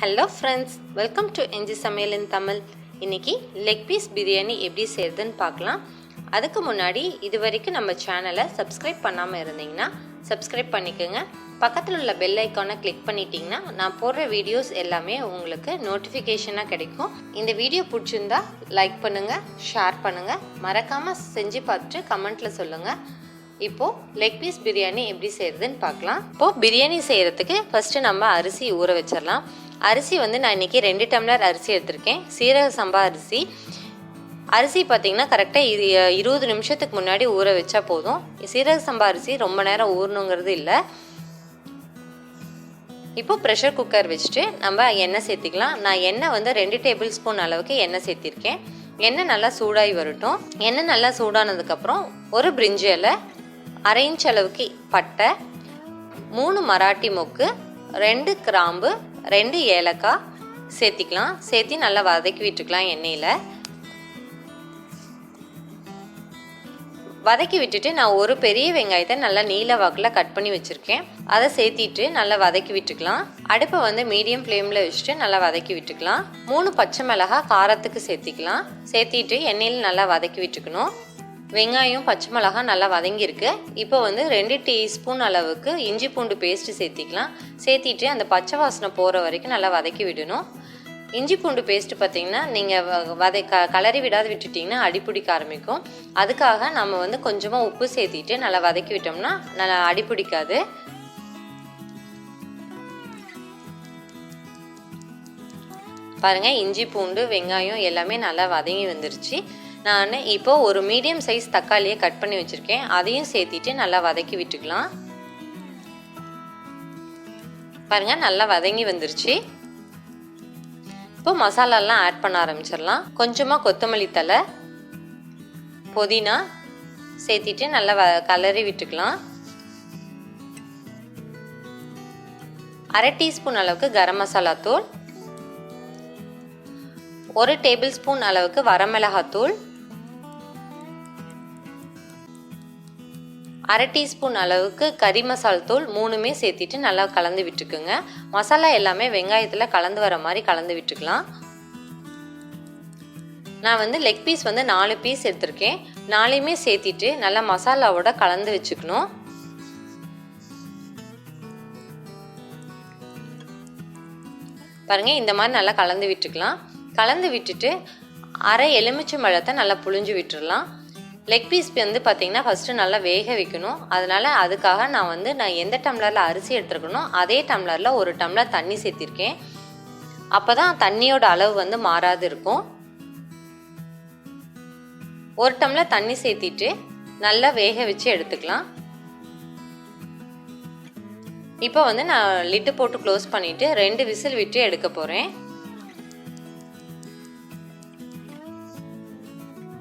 Hello friends, welcome to Samayal in Tamil. இன்னைக்கு leg piece biryani எப்படி செய்யறதுன்னு பார்க்கலாம். அதுக்கு முன்னாடி இதுவரைக்கும் நம்ம சேனலை சப்ஸ்கிரைப் பண்ணாம இருந்தீங்கன்னா சப்ஸ்கிரைப் பண்ணிக்கோங்க. பக்கத்துல உள்ள பெல் ஐகானை கிளிக் பண்ணிட்டீங்கன்னா நான் போடுற வீடியோஸ் எல்லாமே உங்களுக்கு நோட்டிஃபிகேஷனா கிடைக்கும். இந்த வீடியோ பிடிச்சிருந்தா லைக் பண்ணுங்க, ஷேர் பண்ணுங்க, மறக்காம செஞ்சு பார்த்துட்டு கமெண்ட்ல சொல்லுங்க. இப்போ லெக் பீஸ் பிரியாணி எப்படி செய்யறதுன்னு பார்க்கலாம். இப்போ பிரியாணி செய்யறதுக்கு ஃபர்ஸ்ட் நம்ம அரிசி ஊற வச்சிடலாம். அரிசி நான் இன்னைக்கு 2 டம்ளர் அரிசி எடுத்திருக்கேன். சீரக சம்பா அரிசி. அரிசி பார்த்தீங்கன்னா கரெக்டாக 20 நிமிஷத்துக்கு முன்னாடி ஊற வச்சா போதும். சீரக சம்பா அரிசி ரொம்ப நேரம் ஊறணுங்கிறது இல்லை. இப்போ ப்ரெஷர் குக்கர் வச்சுட்டு நம்ம எண்ணெய் சேர்த்திக்கலாம். நான் எண்ணெய் 2 டேபிள் ஸ்பூன் அளவுக்கு எண்ணெய் சேர்த்திருக்கேன். எண்ணெய் நல்லா சூடாகி வரட்டும். எண்ணெய் நல்லா சூடானதுக்கப்புறம் ஒரு பிரிஞ்சி இலை, 1/2 இன்ச் அளவுக்கு பட்டை, 3 மராட்டி மொக்கு, 2 கிராம்பு, 2 ஏலக்காய் சேர்த்திக்கலாம். சேர்த்தி நல்லா வதக்கி விட்டுக்கலாம். எண்ணெயில் வதக்கி விட்டுட்டு நான் ஒரு பெரிய வெங்காயத்தை நல்லா நீல வாக்கில் கட் பண்ணி வச்சுருக்கேன். அதை சேர்த்திட்டு நல்லா வதக்கி விட்டுக்கலாம். அடுப்பை மீடியம் ஃப்ளேமில் வச்சுட்டு நல்லா வதக்கி விட்டுக்கலாம். 3 பச்சை மிளகாய் காரத்துக்கு சேர்த்திக்கலாம். சேர்த்திட்டு எண்ணெயில் நல்லா வதக்கி விட்டுக்கணும். வெங்காயம் பச்சை மிளகாய் நல்லா வதங்கியிருக்கு. இப்போ 2 டீஸ்பூன் அளவுக்கு இஞ்சி பூண்டு பேஸ்ட்டு சேர்த்திக்கலாம். சேர்த்திட்டு அந்த பச்சை வாசனை போகிற வரைக்கும் நல்லா வதக்கி விடணும். இஞ்சி பூண்டு பேஸ்ட்டு பார்த்தீங்கன்னா நீங்கள் கலரி விடாது விட்டுட்டிங்கன்னா அடிப்பிடிக்க ஆரம்பிக்கும். அதுக்காக நம்ம கொஞ்சமாக உப்பு சேர்த்திட்டு நல்லா வதக்கி விட்டோம்னா நல்லா அடிப்பிடிக்காது. பாருங்கள், இஞ்சி பூண்டு வெங்காயம் எல்லாமே நல்லா வதங்கி வந்துருச்சு. நான் இப்போ ஒரு மீடியம் சைஸ் தக்காளியை கட் பண்ணி வச்சுருக்கேன். அதையும் சேர்த்திட்டு நல்லா வதக்கி விட்டுக்கலாம். பாருங்கள், நல்லா வதங்கி வந்துருச்சு. இப்போ மசாலாலாம் ஆட் பண்ண ஆரம்பிச்சிடலாம். கொஞ்சமாக கொத்தமல்லி தழை, புதினா சேர்த்திட்டு நல்லா கலரி விட்டுக்கலாம். 1/2 டீஸ்பூன் அளவுக்கு கரம் மசாலா தூள், 1 டேபிள் ஸ்பூன் அளவுக்கு வரமிளகாத்தூள், 1/2 டீஸ்பூன் அளவுக்கு கறி மசால் தூள், 3மே சேர்த்திட்டு நல்லா கலந்து விட்டுக்குங்க. மசாலா எல்லாமே வெங்காயத்தில் கலந்து வர மாதிரி கலந்து விட்டுக்கலாம். நான் லெக் பீஸ் 4 பீஸ் எடுத்திருக்கேன். 4மே சேர்த்திட்டு நல்லா மசாலாவோட கலந்து வச்சுக்கணும். பாருங்க, இந்த மாதிரி நல்லா கலந்து விட்டுக்கலாம். கலந்து விட்டுட்டு 1/2 எலுமிச்சம்பழத்தை நல்லா புழிஞ்சு விட்டுடலாம். லெக் பீஸ் பார்த்தீங்கன்னா ஃபஸ்ட்டு நல்லா வேக வைக்கணும். அதனால் அதுக்காக நான் எந்த டம்ளரில் அரிசி எடுத்துருக்கணும் அதே டம்ளரில் 1 டம்ளர் தண்ணி சேர்த்திருக்கேன். அப்போ தான் தண்ணியோட அளவு மாறாது இருக்கும். 1 டம்ளர் தண்ணி சேர்த்திட்டு நல்லா வேக வச்சு எடுத்துக்கலாம். இப்போ நான் லிட்டு போட்டு க்ளோஸ் பண்ணிவிட்டு 2 விசில் விட்டு எடுக்க போகிறேன்.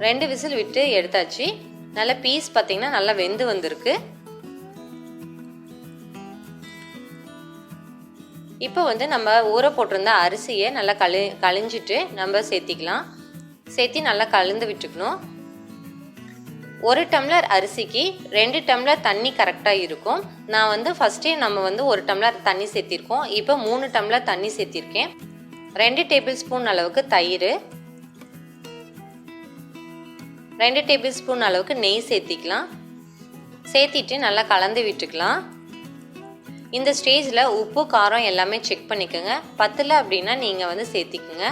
2 விசில் விட்டு எடுத்தாச்சு. நல்ல பீஸ் பார்த்தீங்கன்னா நல்லா வெந்து வந்திருக்கு. இப்போ நம்ம ஊற போட்டிருந்த அரிசியை நல்லா கழிஞ்சிட்டு நம்ம சேர்த்திக்கலாம். சேர்த்தி நல்லா கலந்து விட்டுக்கணும். 1 டம்ளர் அரிசிக்கு 2 டம்ளர் தண்ணி கரெக்டாக இருக்கும். நான் ஃபஸ்ட்டே நம்ம 1 டம்ளர் தண்ணி சேர்த்திருக்கோம். இப்போ 3 டம்ளர் தண்ணி சேர்த்திருக்கேன். 2 டேபிள் ஸ்பூன் அளவுக்கு தயிர், 2 டேபிள் ஸ்பூன் அளவுக்கு நெய் சேர்த்திக்கலாம். சேர்த்திட்டு நல்லா கலந்து விட்டுக்கலாம். இந்த ஸ்டேஜில் உப்பு காரம் எல்லாமே செக் பண்ணிக்கோங்க. பத்தலை அப்படின்னா நீங்கள் சேர்த்திக்குங்க.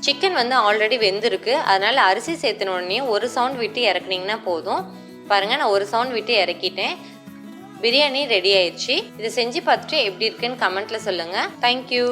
சிக்கன் ஆல்ரெடி வெந்திருக்கு. அதனால் அரிசி சேர்த்தின உடனே ஒரு சவுண்ட் விட்டு இறக்குனீங்கன்னா போதும். பாருங்கள், நான் ஒரு சவுண்ட் விட்டு இறக்கிட்டேன். பிரியாணி ரெடி ஆயிடுச்சு. இதை செஞ்சு பார்த்துட்டு எப்படி இருக்குன்னு கமெண்ட்டில் சொல்லுங்கள். தேங்க்யூ.